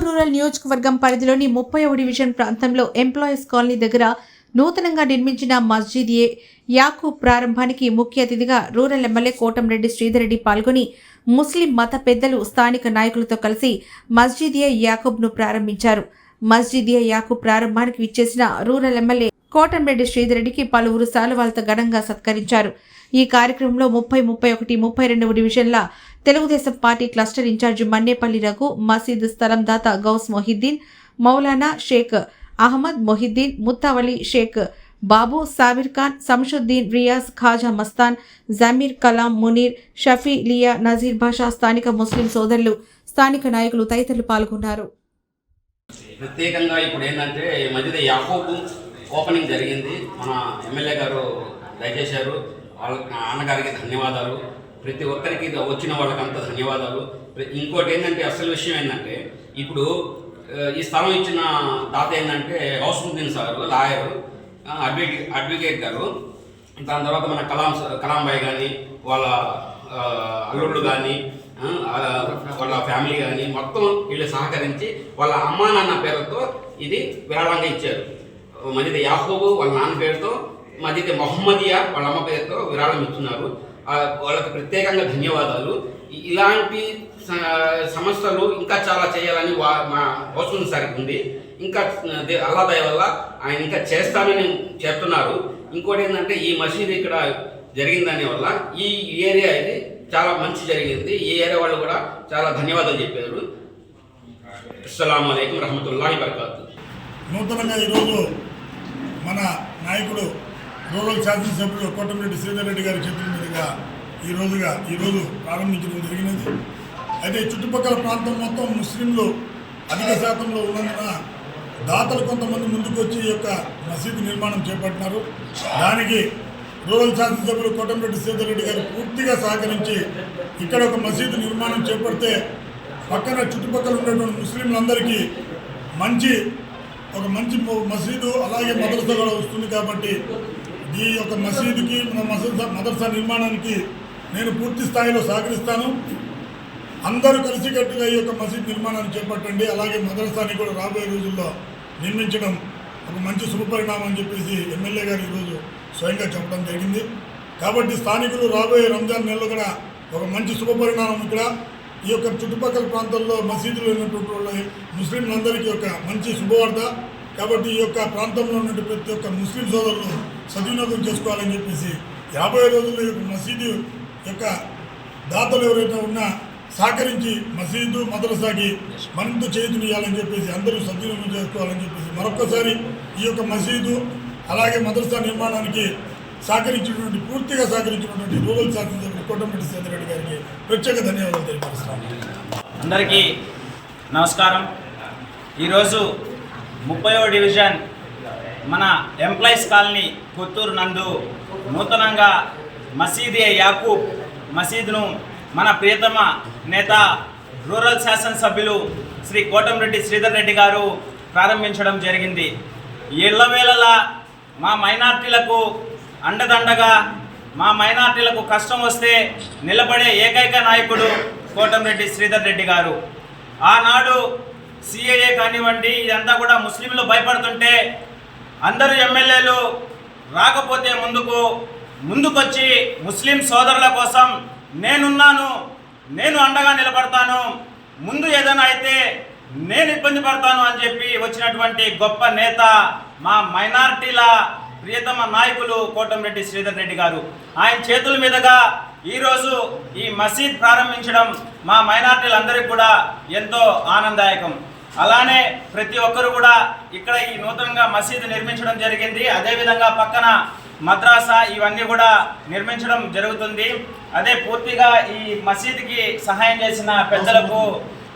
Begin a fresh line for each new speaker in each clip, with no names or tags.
Rural నియోజకవర్గం పరిధిలోని 30వ division ప్రాంతంలో ఎంప్లాయీస్ కాలనీ దగ్గర నూతనంగా నిర్మించిన మస్జిద్ ఏ యాకూబ్ ప్రారంభానికి ముఖ్య అతిథిగా రూరల్ ఎమ్మెల్యే కోటంరెడ్డి శ్రీధర్ రెడ్డి పాల్గొని ముస్లిం మత పెద్దలు స్థానిక నాయకులతో కలిసి మస్జిద్ ఏ యాకూబ్ను ప్రారంభించారు. మస్జిద్ ఏ యాకూబ్ ప్రారంభానికి విచ్చేసిన రూరల్ ఎమ్మెల్యే కోటంరెడ్డి శ్రీధర్ రెడ్డికి పలువురు శాలువాలతో ఘనంగా సత్కరించారు. ఈ కార్యక్రమంలో 30, 31, 32వ డివిజన్ల Telugu Desam party cluster in charge Mannepalli Raghu, మసీద్ స్థలం దాత గౌస్ మొహిద్దీన్, మౌలానా షేక్ అహ్మద్ మొహిద్దీన్, ముత్తావలి షేక్ బాబు, సాబిర్ ఖాన్, సంషుద్దీన్, రియాజ్, ఖాజా మస్తాన్, జమీర్, కలాం, మునీర్, షఫీ, లియా, నజీర్ బాషా, స్థానిక ముస్లిం సోదరులు, స్థానిక నాయకులు తదితరులు పాల్గొన్నారు.
ప్రత్యేకంగా ఇప్పుడు ఏంటంటే మస్జిద్ యాకూబ్ ఓపెనింగ్ జరిగింది. మన ఎమ్మెల్యే గారు దయచేశారు. వాళ్ళ అన్నగారికి ధన్యవాదాలు. ప్రతి ఒక్కరికి వచ్చిన వాళ్ళకంతా ధన్యవాదాలు. ఇంకోటి ఏంటంటే అసలు విషయం ఏంటంటే ఇప్పుడు ఈ స్థలం ఇచ్చిన దాత ఏంటంటే గౌసుద్దీన్ సార్, లాయర్, అడ్వకేట్ గారు. దాని తర్వాత మన కలాం భాయ్ కానీ, వాళ్ళ అల్లుళ్ళు కానీ, వాళ్ళ ఫ్యామిలీ కానీ మొత్తం వీళ్ళు సహకరించి వాళ్ళ అమ్మా నాన్న పేరుతో ఇది విరాళంగా ఇచ్చారు. మస్జిద్ యాకూబ్ వాళ్ళ నాన్న పేరుతో, మస్జిద్ మొహమ్మదియా వాళ్ళ అమ్మ పేరుతో విరాళం ఇస్తున్నారు. వాళ్ళకి ప్రత్యేకంగా ధన్యవాదాలు. ఇలాంటి సంస్థలు ఇంకా చాలా చేయాలని మా గౌసుద్దీన్ సార్కి ఉంది. ఇంకా అల్లా దయ వల్ల ఆయన ఇంకా చేస్తామని చెప్తున్నారు. ఇంకోటి ఏంటంటే ఈ మసీద్ ఇక్కడ జరిగిన దాని వల్ల ఈ ఏరియా ఇది చాలా మంచి జరిగింది. ఈ ఏరియా వాళ్ళు కూడా చాలా ధన్యవాదాలు చెప్పారు. అస్సలాము అలైకుం రహమతుల్లాహి బరకాతు.
నూతనంగా ఈరోజు మన నాయకుడు రూరల్ శాసనసభ్యులు కోటంరెడ్డి శ్రీధర్ రెడ్డి గారి చేతుల మీదుగా ఈరోజు ప్రారంభించడం జరిగినది. అయితే చుట్టుపక్కల ప్రాంతం మొత్తం ముస్లింలు అధిక శాతంలో ఉన్నందున దాతలు కొంతమంది ముందుకు వచ్చి ఈ యొక్క మసీదు నిర్మాణం చేపట్టినారు. దానికి రూరల్ శాసనసభ్యులు కోటంరెడ్డి శ్రీధర్ రెడ్డి గారు పూర్తిగా సహకరించి ఇక్కడ ఒక మసీదు నిర్మాణం చేపడితే పక్కన చుట్టుపక్కల ఉన్నటువంటి ముస్లింలందరికీ ఒక మంచి మసీదు అలాగే మదర్సా కూడా వస్తుంది. కాబట్టి ఈ యొక్క మసీదుకి మదర్సా నిర్మాణానికి నేను పూర్తి స్థాయిలో సహకరిస్తాను. అందరూ కలిసికట్టుగా ఈ యొక్క మసీద్ నిర్మాణాన్ని చేపట్టండి. అలాగే మదర్సాని కూడా రాబోయే రోజుల్లో నిర్మించడం ఒక మంచి శుభపరిణామం అని చెప్పేసి ఎమ్మెల్యే గారు ఈరోజు స్వయంగా చెప్పడం జరిగింది. కాబట్టి స్థానికులు రాబోయే రంజాన్ నెలలో కూడా ఒక మంచి శుభపరిణామం ఇక్కడ ఈ యొక్క చుట్టుపక్కల ప్రాంతాల్లో మసీదులు ఉన్నటువంటి వాళ్ళ ముస్లింలందరికీ ఒక మంచి శుభవార్త. కాబట్టి ఈ యొక్క ప్రాంతంలో ఉన్నటువంటి ప్రతి ఒక్క ముస్లిం సోదరులు సద్వినియోగం చేసుకోవాలని చెప్పేసి రాబోయే రోజుల్లో ఈ యొక్క మసీదు యొక్క దాతలు ఎవరైతే ఉన్నా సహకరించి మసీదు మదరసాకి మరింత చేతునియాలని చెప్పేసి అందరూ సద్వినియోగం చేసుకోవాలని చెప్పేసి మరొక్కసారి ఈ యొక్క మసీదు అలాగే మదరసా నిర్మాణానికి పూర్తిగా సహకరించినటువంటి రూరల్ శాసనసభ్యులు కోటంరెడ్డి శ్రీధర్ రెడ్డి గారికి ప్రత్యేక ధన్యవాదాలు తెలియపరుస్తున్నాను.
అందరికీ నమస్కారం. ఈరోజు 30వ డివిజన్ మన ఎంప్లాయీస్ కాలనీ కొత్తూరు నందు నూతనంగా మసీద్ ఏ యాకూబ్ మసీదును మన ప్రియతమ నేత రూరల్ శాసనసభ్యులు శ్రీ కోటంరెడ్డి శ్రీధర్ రెడ్డి గారు ప్రారంభించడం జరిగింది. ఎల్లవేళలా మా మైనార్టీలకు అండదండగా, మా మైనార్టీలకు కష్టం వస్తే నిలబడే ఏకైక నాయకుడు కోటంరెడ్డి శ్రీధర్ రెడ్డి గారు. ఆనాడు సిఏఏ కానివ్వండి, ఇదంతా కూడా ముస్లింలు భయపడుతుంటే అందరూ ఎమ్మెల్యేలు రాకపోతే ముందుకొచ్చి ముస్లిం సోదరుల కోసం నేనున్నాను, నేను అండగా నిలబడతాను, ముందు ఏదైనా అయితే నేను ఇబ్బంది పడతాను అని చెప్పి వచ్చినటువంటి గొప్ప నేత మా మైనార్టీల ప్రియతమ నాయకులు కోటంరెడ్డి శ్రీధర్ రెడ్డి గారు. ఆయన చేతుల మీదుగా ఈరోజు ఈ మసీద్ ప్రారంభించడం మా మైనార్టీలందరికీ కూడా ఎంతో ఆనందదాయకం. అలానే ప్రతి ఒక్కరు కూడా ఇక్కడ ఈ నూతనంగా మసీదు నిర్మించడం జరిగింది. అదేవిధంగా పక్కన మద్రాసా ఇవన్నీ కూడా నిర్మించడం జరుగుతుంది. అదే పూర్తిగా ఈ మసీదుకి సహాయం చేసిన పెద్దలకు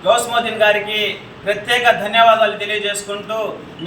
గౌస్ మొహిద్దీన్ గారికి ప్రత్యేక ధన్యవాదాలు తెలియజేసుకుంటూ